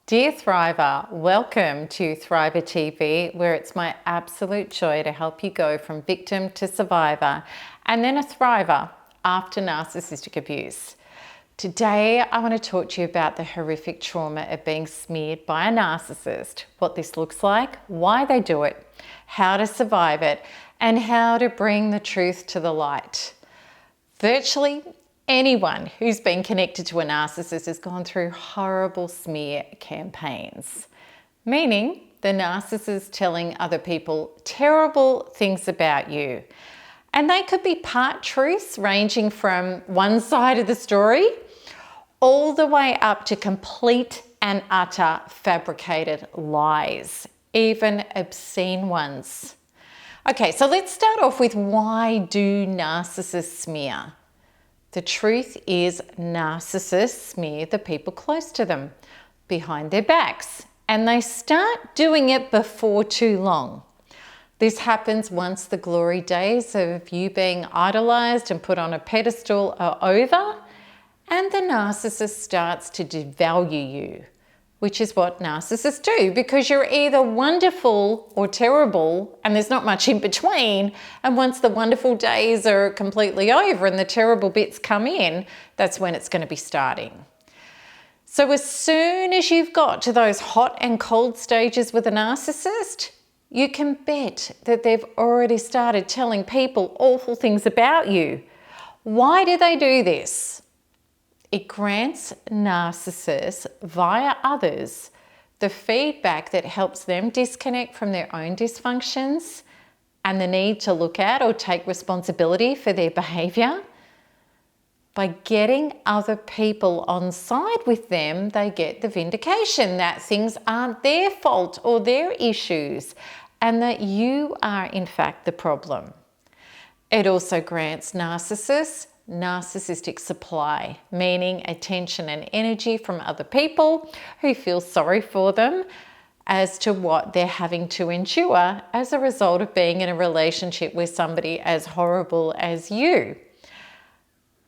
Dear Thriver, welcome to Thriver TV, where it's my absolute joy to help you go from victim to survivor and then a thriver after narcissistic abuse. Today, I want to talk to you about the horrific trauma of being smeared by a narcissist, what this looks like, why they do it, how to survive it, and how to bring the truth to the light. Virtually anyone who's been connected to a narcissist has gone through horrible smear campaigns, meaning the narcissist telling other people terrible things about you. And they could be part truths ranging from one side of the story all the way up to complete and utter fabricated lies, even obscene ones. Okay, so let's start off with, why do narcissists smear? The truth is, narcissists smear the people close to them, behind their backs, and they start doing it before too long. This happens once the glory days of you being idolized and put on a pedestal are over, and the narcissist starts to devalue you, which is what narcissists do, because you're either wonderful or terrible, and there's not much in between. And once the wonderful days are completely over and the terrible bits come in, that's when it's going to be starting. So as soon as you've got to those hot and cold stages with a narcissist, you can bet that they've already started telling people awful things about you. Why do they do this? It grants narcissists, via others, the feedback that helps them disconnect from their own dysfunctions and the need to look at or take responsibility for their behaviour. By getting other people on side with them, they get the vindication that things aren't their fault or their issues, and that you are in fact the problem. It also grants narcissists narcissistic supply, meaning attention and energy from other people who feel sorry for them as to what they're having to endure as a result of being in a relationship with somebody as horrible as you.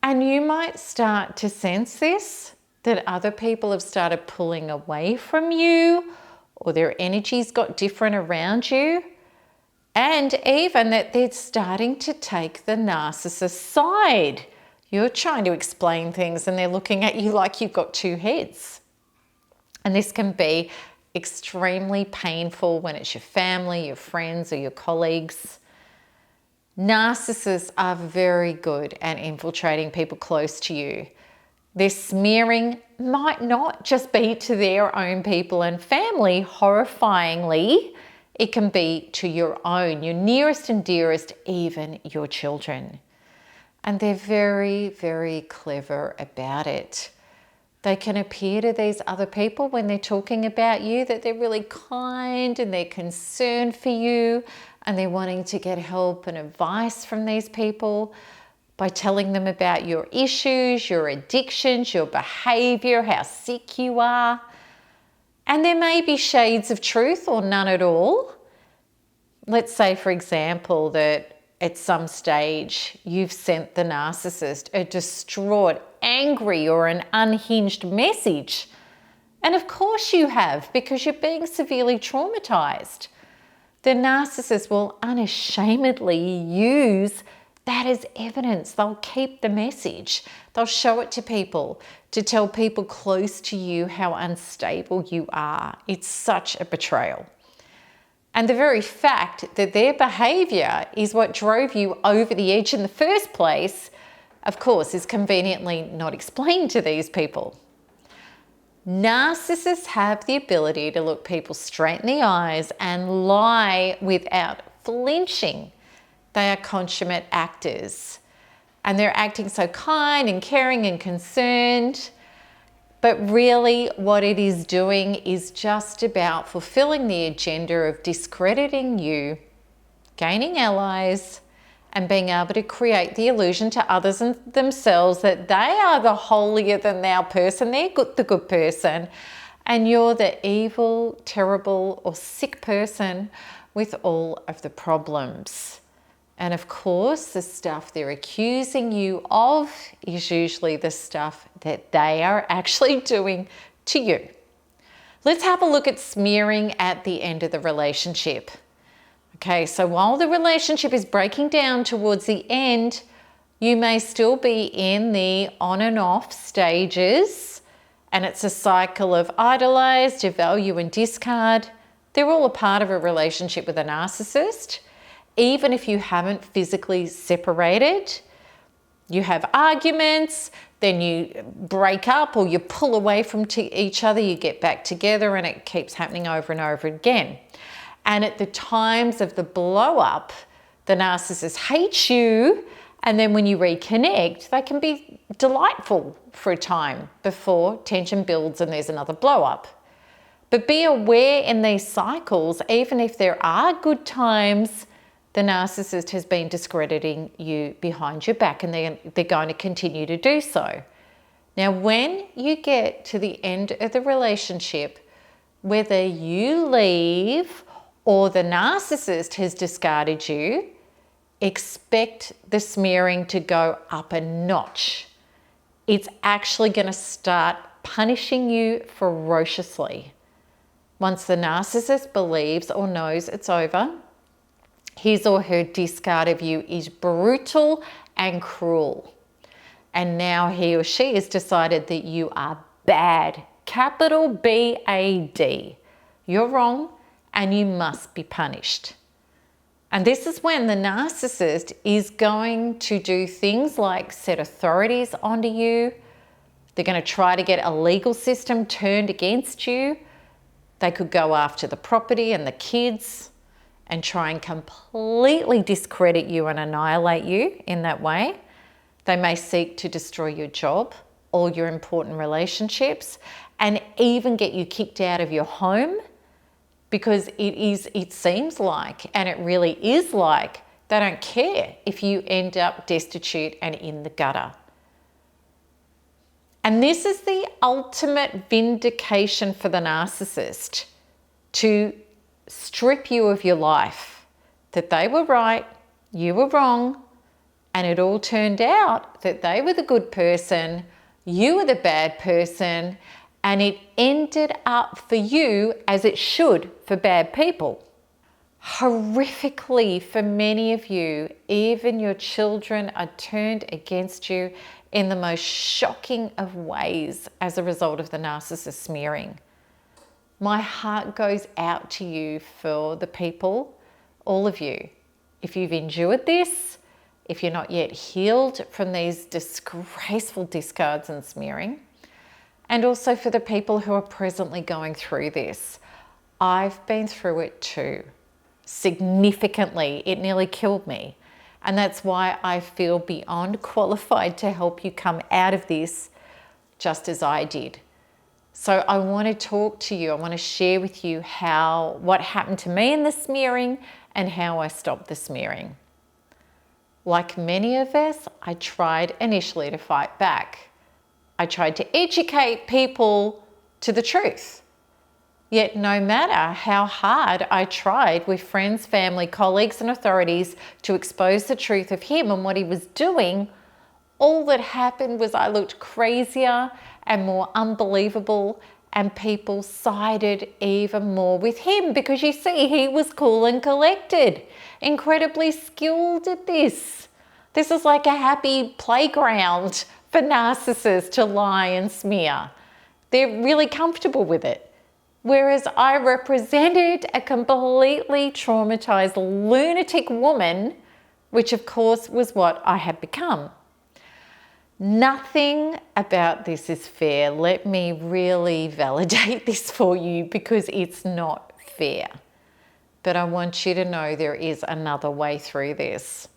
And you might start to sense this, that other people have started pulling away from you, or their energy's got different around you. And even that they're starting to take the narcissist side. You're trying to explain things and they're looking at you like you've got two heads. And this can be extremely painful when it's your family, your friends, or your colleagues. Narcissists are very good at infiltrating people close to you. Their smearing might not just be to their own people and family, horrifyingly. It can be to your own, your nearest and dearest, even your children. And they're very, very clever about it. They can appear to these other people when they're talking about you that they're really kind and they're concerned for you and they're wanting to get help and advice from these people by telling them about your issues, your addictions, your behaviour, how sick you are. And there may be shades of truth or none at all. Let's say, for example, that at some stage you've sent the narcissist a distraught, angry, or an unhinged message. And of course you have, because you're being severely traumatized. The narcissist will unashamedly use that as evidence. They'll keep the message. They'll show it to people, to tell people close to you how unstable you are. It's such a betrayal. And the very fact that their behaviour is what drove you over the edge in the first place, of course, is conveniently not explained to these people. Narcissists have the ability to look people straight in the eyes and lie without flinching. They are consummate actors. And they're acting so kind and caring and concerned. But really what it is doing is just about fulfilling the agenda of discrediting you, gaining allies, and being able to create the illusion to others and themselves that they are the holier-than-thou person, they're the good person, and you're the evil, terrible, or sick person with all of the problems. And of course, the stuff they're accusing you of is usually the stuff that they are actually doing to you. Let's have a look at smearing at the end of the relationship. Okay, so while the relationship is breaking down towards the end, you may still be in the on and off stages, and it's a cycle of idolize, devalue, and discard. They're all a part of a relationship with a narcissist. Even if you haven't physically separated, you have arguments, then you break up or you pull away from each other, you get back together, and it keeps happening over and over again. And at the times of the blow up, the narcissist hates you, and then when you reconnect, they can be delightful for a time before tension builds and there's another blow up. But be aware in these cycles, even if there are good times, the narcissist has been discrediting you behind your back, and they're going to continue to do so. Now, when you get to the end of the relationship, whether you leave or the narcissist has discarded you, expect the smearing to go up a notch. It's actually going to start punishing you ferociously. Once the narcissist believes or knows it's over, his or her discard of you is brutal and cruel. And now he or she has decided that you are bad, capital B-A-D. You're wrong and you must be punished. And this is when the narcissist is going to do things like set authorities onto you. They're going to try to get a legal system turned against you. They could go after the property and the kids and try and completely discredit you and annihilate you in that way. They may seek to destroy your job, all your important relationships, and even get you kicked out of your home, because it seems like, and it really is like, they don't care if you end up destitute and in the gutter. And this is the ultimate vindication for the narcissist, to strip you of your life, that they were right, you were wrong, and it all turned out that they were the good person, you were the bad person, and it ended up for you as it should for bad people. Horrifically, for many of you, even your children are turned against you in the most shocking of ways as a result of the narcissist smearing. My heart goes out to you for the people, all of you. If you've endured this, if you're not yet healed from these disgraceful discards and smearing, and also for the people who are presently going through this. I've been through it too. Significantly, it nearly killed me. And that's why I feel beyond qualified to help you come out of this just as I did. So I want to talk to you. I want to share with you what happened to me in the smearing and how I stopped the smearing. Like many of us, I tried initially to fight back. I tried to educate people to the truth. Yet no matter how hard I tried with friends, family, colleagues, and authorities to expose the truth of him and what he was doing, all that happened was I looked crazier and more unbelievable, and people sided even more with him because, you see, he was cool and collected, incredibly skilled at this. This is like a happy playground for narcissists to lie and smear. They're really comfortable with it. Whereas I represented a completely traumatized lunatic woman, which of course was what I had become. Nothing about this is fair. Let me really validate this for you, because it's not fair. But I want you to know there is another way through this.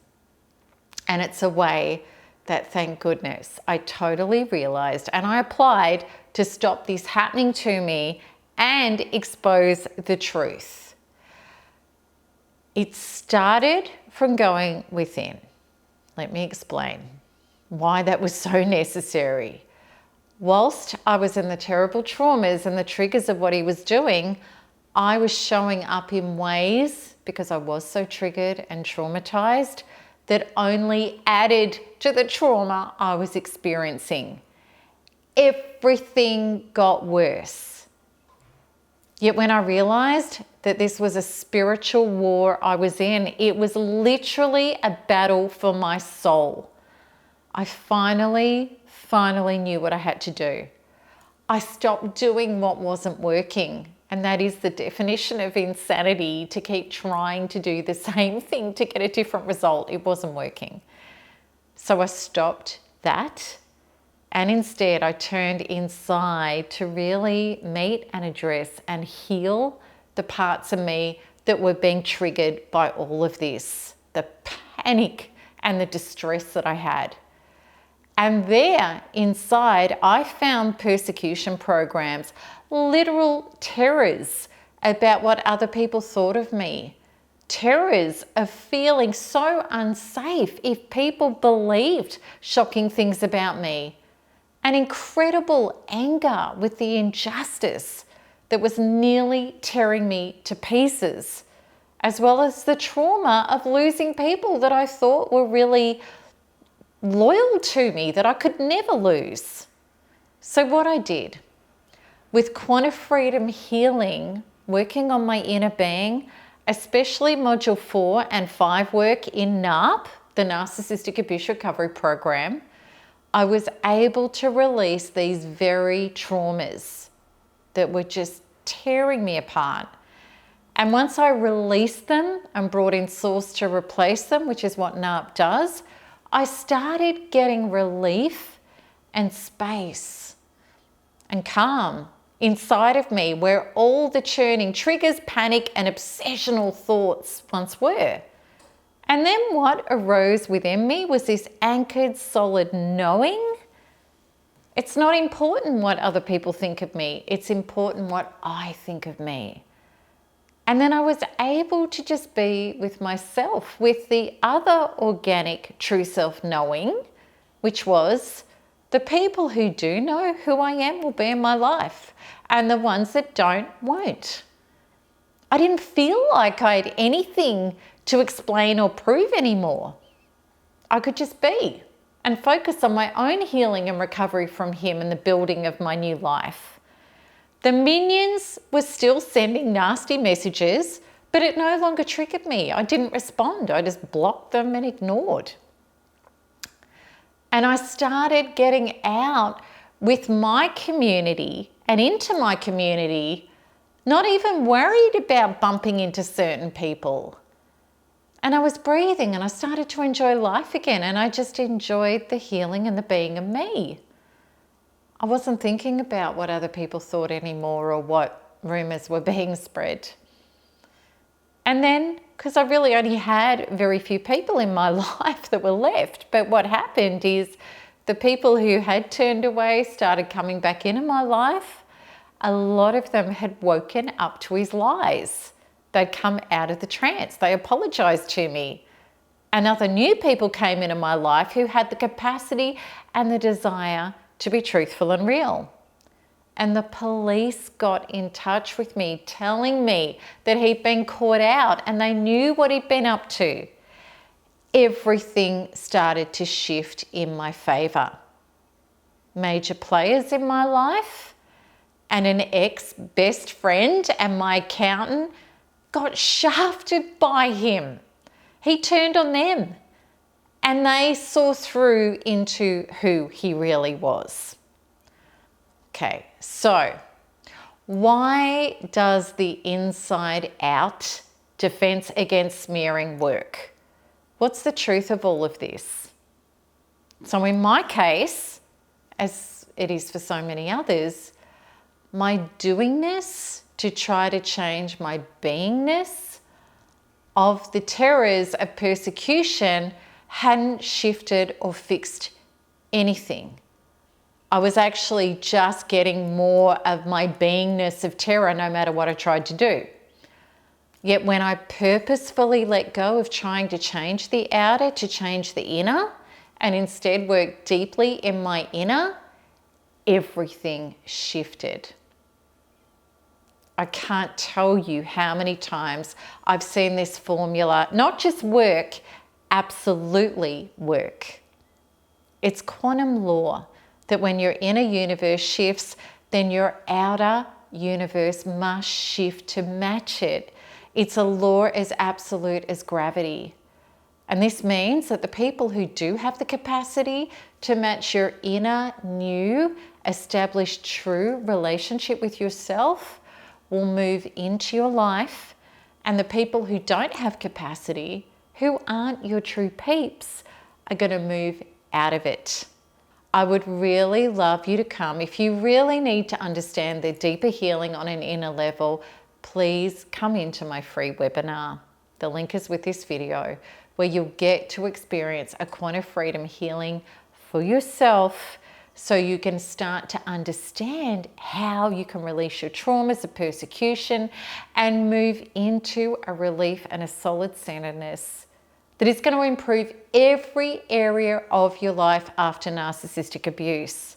And it's a way that, thank goodness, I totally realized and I applied to stop this happening to me and expose the truth. It started from going within. Let me explain why that was so necessary. Whilst I was in the terrible traumas and the triggers of what he was doing, I was showing up in ways, because I was so triggered and traumatized, that only added to the trauma I was experiencing. Everything got worse. Yet when I realized that this was a spiritual war I was in, it was literally a battle for my soul. I finally knew what I had to do. I stopped doing what wasn't working. And that is the definition of insanity, to keep trying to do the same thing to get a different result. It wasn't working. So I stopped that. And instead I turned inside to really meet and address and heal the parts of me that were being triggered by all of this, the panic and the distress that I had. And there inside, I found persecution programs, literal terrors about what other people thought of me. Terrors of feeling so unsafe if people believed shocking things about me. An incredible anger with the injustice that was nearly tearing me to pieces, as well as the trauma of losing people that I thought were really loyal to me, that I could never lose. So what I did, with Quantum Freedom Healing, working on my inner being, especially Module 4 and 5 work in NARP, the Narcissistic Abuse Recovery Program, I was able to release these very traumas that were just tearing me apart. And once I released them and brought in Source to replace them, which is what NARP does, I started getting relief and space and calm inside of me, where all the churning triggers, panic and obsessional thoughts once were. And then what arose within me was this anchored, solid knowing. It's not important what other people think of me. It's important what I think of me. And then I was able to just be with myself, with the other organic true self knowing, which was the people who do know who I am will be in my life, and the ones that don't won't. I didn't feel like I had anything to explain or prove anymore. I could just be and focus on my own healing and recovery from him and the building of my new life. The minions were still sending nasty messages, but it no longer triggered me. I didn't respond. I just blocked them and ignored. And I started getting out with my community and into my community, not even worried about bumping into certain people. And I was breathing and I started to enjoy life again, and I just enjoyed the healing and the being of me. I wasn't thinking about what other people thought anymore or what rumors were being spread. And then, because I really only had very few people in my life that were left, but what happened is the people who had turned away started coming back into my life. A lot of them had woken up to his lies. They'd come out of the trance. They apologized to me. And other new people came into my life who had the capacity and the desire to be truthful and real. And the police got in touch with me, telling me that he'd been caught out and they knew what he'd been up to. Everything started to shift in my favor. Major players in my life and an ex-best friend and my accountant got shafted by him. He turned on them and they saw through into who he really was. Okay, so why does the inside out defense against smearing work? What's the truth of all of this? So in my case, as it is for so many others, my doingness to try to change my beingness of the terrors of persecution hadn't shifted or fixed anything. I was actually just getting more of my beingness of terror no matter what I tried to do. Yet when I purposefully let go of trying to change the outer to change the inner and instead work deeply in my inner, everything shifted. I can't tell you how many times I've seen this formula not just work, absolutely work. It's quantum law that when your inner universe shifts, then your outer universe must shift to match it. It's a law as absolute as gravity. And this means that the people who do have the capacity to match your inner, new, established, true relationship with yourself will move into your life. And the people who don't have capacity, who aren't your true peeps, are going to move out of it. I would really love you to come. If you really need to understand the deeper healing on an inner level, please come into my free webinar. The link is with this video, where you'll get to experience a quantum freedom healing for yourself so you can start to understand how you can release your traumas of persecution and move into a relief and a solid centeredness that is going to improve every area of your life after narcissistic abuse.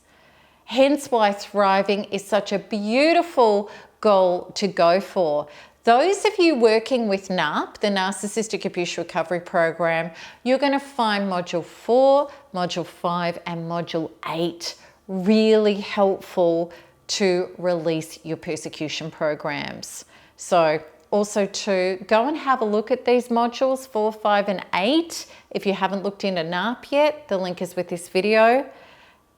Hence why thriving is such a beautiful goal to go for. Those of you working with NARP, the Narcissistic Abuse Recovery Program, you're going to find Module 4, Module 5 and Module 8 really helpful to release your persecution programs. So also to go and have a look at these modules 4, 5 and 8. If you haven't looked into NARP yet, the link is with this video.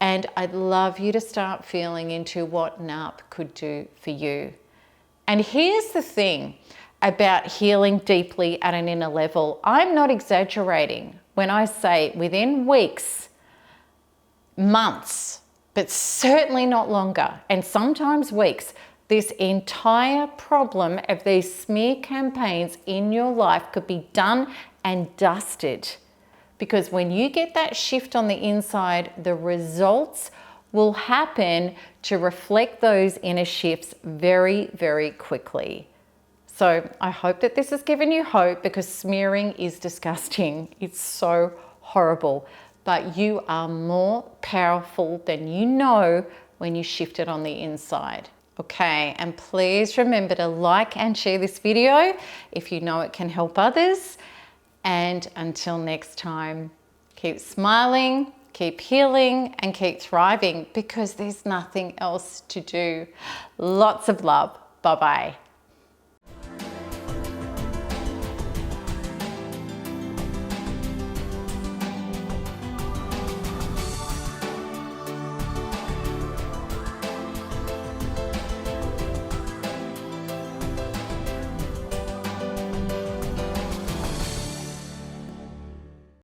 And I'd love you to start feeling into what NARP could do for you. And here's the thing about healing deeply at an inner level. I'm not exaggerating when I say within weeks, months, but certainly not longer, and sometimes weeks, this entire problem of these smear campaigns in your life could be done and dusted. Because when you get that shift on the inside, the results will happen to reflect those inner shifts very, very quickly. So I hope that this has given you hope, because smearing is disgusting. It's so horrible. But you are more powerful than you know when you shift it on the inside. Okay, and please remember to like and share this video if you know it can help others. And until next time, keep smiling, keep healing and keep thriving, because there's nothing else to do. Lots of love. Bye-bye.